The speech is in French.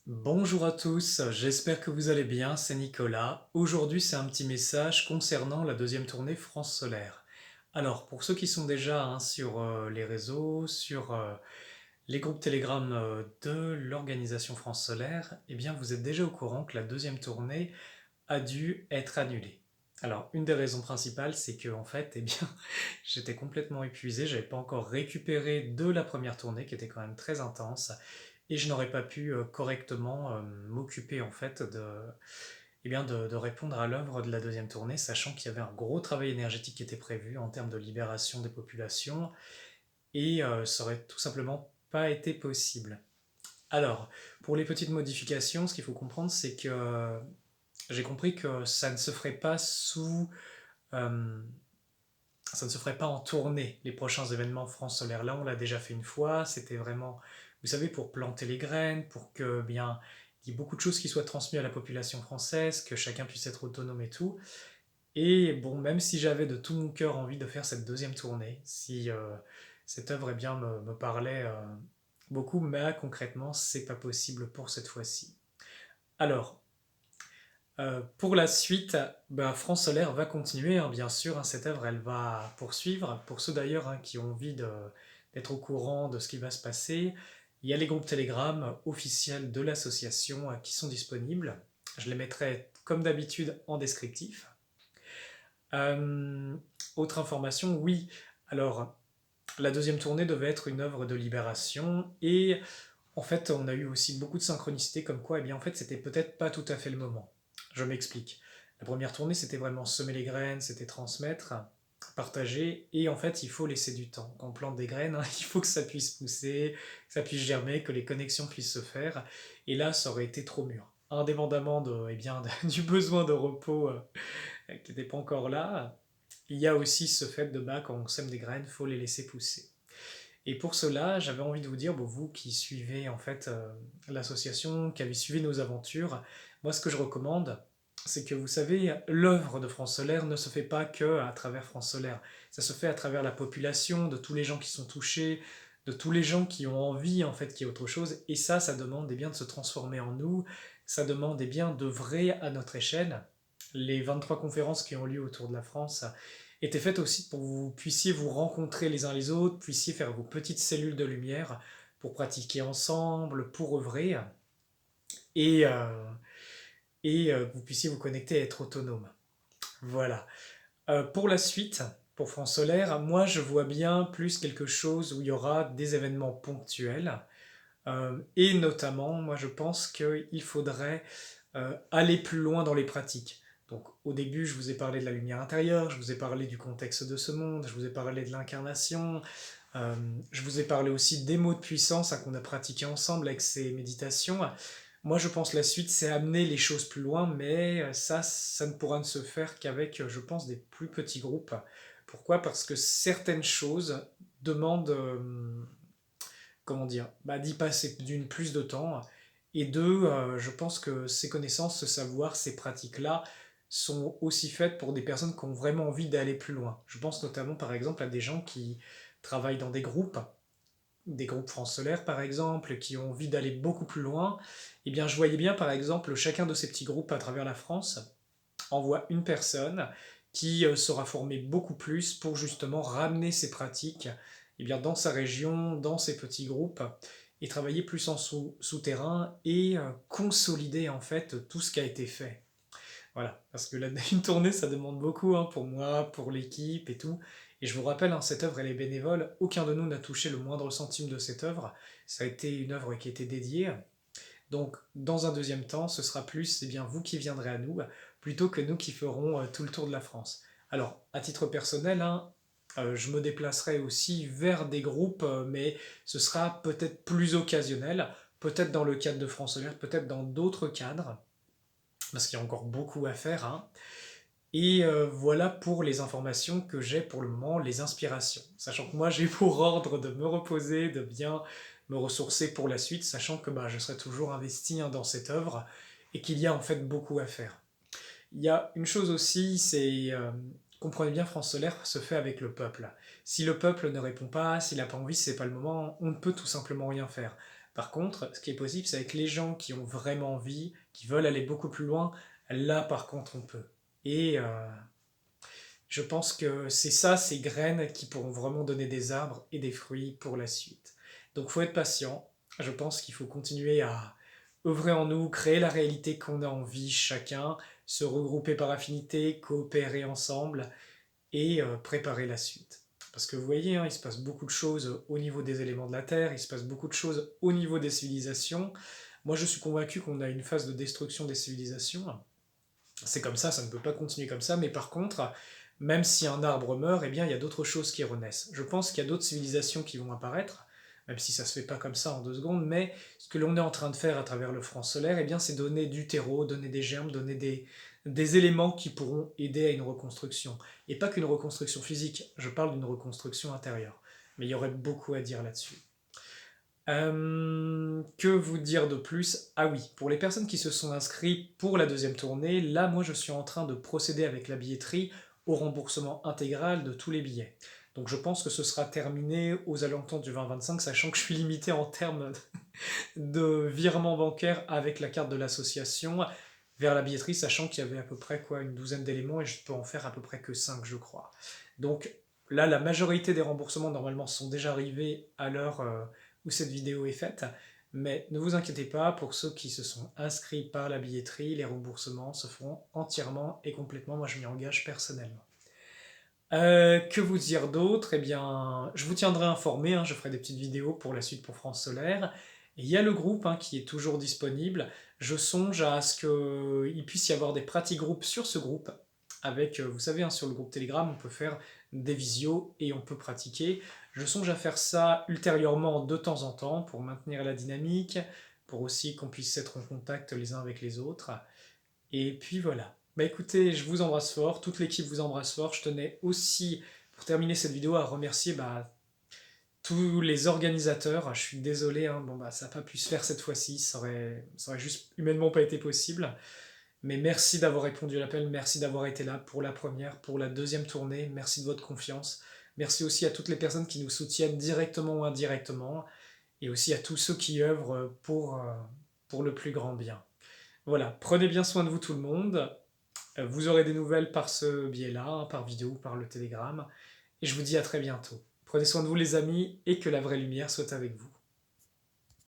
Bonjour à tous, j'espère que vous allez bien, c'est Nicolas. Aujourd'hui, c'est un petit message concernant la deuxième tournée France Solaire. Alors, pour ceux qui sont déjà sur les réseaux, sur les groupes Telegram de l'organisation France Solaire, eh bien, vous êtes déjà au courant que la deuxième tournée a dû être annulée. Alors, une des raisons principales, c'est que en fait, eh bien, j'étais complètement épuisé, j'avais pas encore récupéré de la première tournée qui était quand même très intense et je n'aurais pas pu correctement m'occuper en fait de répondre à l'œuvre de la deuxième tournée, sachant qu'il y avait un gros travail énergétique qui était prévu en termes de libération des populations et ça aurait tout simplement pas été possible. Alors, pour les petites modifications, ce qu'il faut comprendre, c'est que j'ai compris que ça ne se ferait pas euh, ça ne se ferait pas en tournée, les prochains événements France Solaire. Là, on l'a déjà fait une fois, c'était vraiment, vous savez, pour planter les graines, pour que, bien, il y ait beaucoup de choses qui soient transmises à la population française, que chacun puisse être autonome et tout. Et bon, même si j'avais de tout mon cœur envie de faire cette deuxième tournée, si cette œuvre eh bien, me parlait beaucoup, mais concrètement, c'est pas possible pour cette fois-ci. Alors, pour la suite, ben, France Solaire va continuer, hein, bien sûr, hein, cette œuvre elle va poursuivre. Pour ceux d'ailleurs qui ont envie d'être au courant de ce qui va se passer, il y a les groupes Telegram officiels de l'association qui sont disponibles. Je les mettrai comme d'habitude en descriptif. Euh, Autre information, oui, alors la deuxième tournée devait être une œuvre de libération et en fait on a eu aussi beaucoup de synchronicité comme quoi, eh bien en fait c'était peut-être pas tout à fait le moment. Je m'explique. La première tournée c'était vraiment semer les graines, c'était transmettre, partager et en fait il faut laisser du temps. Quand on plante des graines, hein, il faut que ça puisse pousser, que ça puisse germer, que les connexions puissent se faire et là ça aurait été trop mûr. Indépendamment eh bien, du besoin de repos qui n'était pas encore là, il y a aussi ce fait de bah, quand on sème des graines, il faut les laisser pousser. Et pour cela, j'avais envie de vous dire, bon, vous qui suivez en fait l'association, qui avez suivi nos aventures, moi ce que je recommande, c'est que vous savez, l'œuvre de France Solaire ne se fait pas que à travers France Solaire. Ça se fait à travers la population, de tous les gens qui sont touchés, de tous les gens qui ont envie en fait qu'il y ait autre chose. Et ça demande eh bien, de se transformer en nous, ça demande eh bien, d'œuvrer à notre échelle. Les 23 conférences qui ont lieu autour de la France étaient faites aussi pour que vous puissiez vous rencontrer les uns les autres, puissiez faire vos petites cellules de lumière pour pratiquer ensemble, pour œuvrer, et, euh, et que vous puissiez vous connecter et être autonome. Voilà. Pour la suite, pour France Solaire, moi je vois bien plus quelque chose où il y aura des événements ponctuels, et notamment, moi je pense qu'il faudrait aller plus loin dans les pratiques. Donc au début, je vous ai parlé de la lumière intérieure, je vous ai parlé du contexte de ce monde, je vous ai parlé de l'incarnation, euh, je vous ai parlé aussi des mots de puissance qu'on a pratiqués ensemble avec ces méditations. Moi, je pense la suite, c'est amener les choses plus loin, mais ça ne pourra ne se faire qu'avec, je pense, des plus petits groupes. Pourquoi? Parce que certaines choses demandent, comment dire, bah, d'y passer d'une plus de temps, et deux, je pense que ces connaissances, ce savoir, ces pratiques-là sont aussi faites pour des personnes qui ont vraiment envie d'aller plus loin. Je pense notamment par exemple à des gens qui travaillent dans des groupes France Solaire par exemple, qui ont envie d'aller beaucoup plus loin. Eh bien, je voyais bien par exemple chacun de ces petits groupes à travers la France envoie une personne qui sera formée beaucoup plus pour justement ramener ces pratiques eh bien, dans sa région, dans ses petits groupes, et travailler plus en souterrain et consolider en fait tout ce qui a été fait. Voilà, parce que une tournée, ça demande beaucoup pour moi, pour l'équipe et tout. Et je vous rappelle, cette œuvre, elle est bénévole. Aucun de nous n'a touché le moindre centime de cette œuvre. Ça a été une œuvre qui a été dédiée. Donc, dans un deuxième temps, ce sera plus eh bien, vous qui viendrez à nous, plutôt que nous qui ferons tout le tour de la France. Alors, à titre personnel, je me déplacerai aussi vers des groupes, mais ce sera peut-être plus occasionnel, peut-être dans le cadre de France Solaire, peut-être dans d'autres cadres, parce qu'il y a encore beaucoup à faire. Et voilà pour les informations que j'ai pour le moment, les inspirations. Sachant que moi, j'ai pour ordre de me reposer, de bien me ressourcer pour la suite, sachant que bah, je serai toujours investi dans cette œuvre et qu'il y a en fait beaucoup à faire. Il y a une chose aussi, c'est, comprenez bien, France Solaire se fait avec le peuple. Si le peuple ne répond pas, s'il n'a pas envie, c'est pas le moment, on ne peut tout simplement rien faire. Par contre, ce qui est possible, c'est avec les gens qui ont vraiment envie, qui veulent aller beaucoup plus loin, là par contre on peut. Et je pense que c'est ça, ces graines, qui pourront vraiment donner des arbres et des fruits pour la suite. Donc faut être patient. Je pense qu'il faut continuer à œuvrer en nous, créer la réalité qu'on a envie chacun, se regrouper par affinité, coopérer ensemble et préparer la suite. Parce que vous voyez, hein, il se passe beaucoup de choses au niveau des éléments de la Terre, il se passe beaucoup de choses au niveau des civilisations. Moi je suis convaincu qu'on a une phase de destruction des civilisations. C'est comme ça ne peut pas continuer comme ça, mais par contre, même si un arbre meurt, eh bien, il y a d'autres choses qui renaissent. Je pense qu'il y a d'autres civilisations qui vont apparaître, même si ça se fait pas comme ça en 2 secondes, mais ce que l'on est en train de faire à travers le front solaire, eh bien, c'est donner du terreau, donner des germes, donner des éléments qui pourront aider à une reconstruction. Et pas qu'une reconstruction physique, je parle d'une reconstruction intérieure. Mais il y aurait beaucoup à dire là-dessus. Que vous dire de plus? Ah oui, pour les personnes qui se sont inscrites pour la deuxième tournée, là, moi, je suis en train de procéder avec la billetterie au remboursement intégral de tous les billets. Donc je pense que ce sera terminé aux alentours du 20-25, sachant que je suis limité en termes de virement bancaire avec la carte de l'association vers la billetterie, sachant qu'il y avait à peu près quoi, une douzaine d'éléments et je peux en faire à peu près que 5, je crois. Donc là, la majorité des remboursements normalement sont déjà arrivés à l'heure où cette vidéo est faite. Mais ne vous inquiétez pas, pour ceux qui se sont inscrits par la billetterie, les remboursements se feront entièrement et complètement. Moi, je m'y engage personnellement. Que vous dire d'autre? Eh bien, je vous tiendrai informé, hein, je ferai des petites vidéos pour la suite pour France Solaire. Et il y a le groupe hein, qui est toujours disponible. Je songe à ce qu'il puisse y avoir des pratiques groupes sur ce groupe. Avec, vous savez, hein, sur le groupe Telegram, on peut faire des visios et on peut pratiquer. Je songe à faire ça ultérieurement de temps en temps pour maintenir la dynamique, pour aussi qu'on puisse être en contact les uns avec les autres. Et puis voilà. Bah écoutez, je vous embrasse fort, toute l'équipe vous embrasse fort. Je tenais aussi, pour terminer cette vidéo, à remercier tous les organisateurs. Je suis désolé, hein, bon, ça n'a pas pu se faire cette fois-ci, ça aurait juste humainement pas été possible. Mais merci d'avoir répondu à l'appel, merci d'avoir été là pour la première, pour la deuxième tournée, merci de votre confiance. Merci aussi à toutes les personnes qui nous soutiennent directement ou indirectement, et aussi à tous ceux qui œuvrent pour le plus grand bien. Voilà, prenez bien soin de vous tout le monde. Vous aurez des nouvelles par ce biais-là, hein, par vidéo, par le Telegram. Et je vous dis à très bientôt. Prenez soin de vous les amis et que la vraie lumière soit avec vous.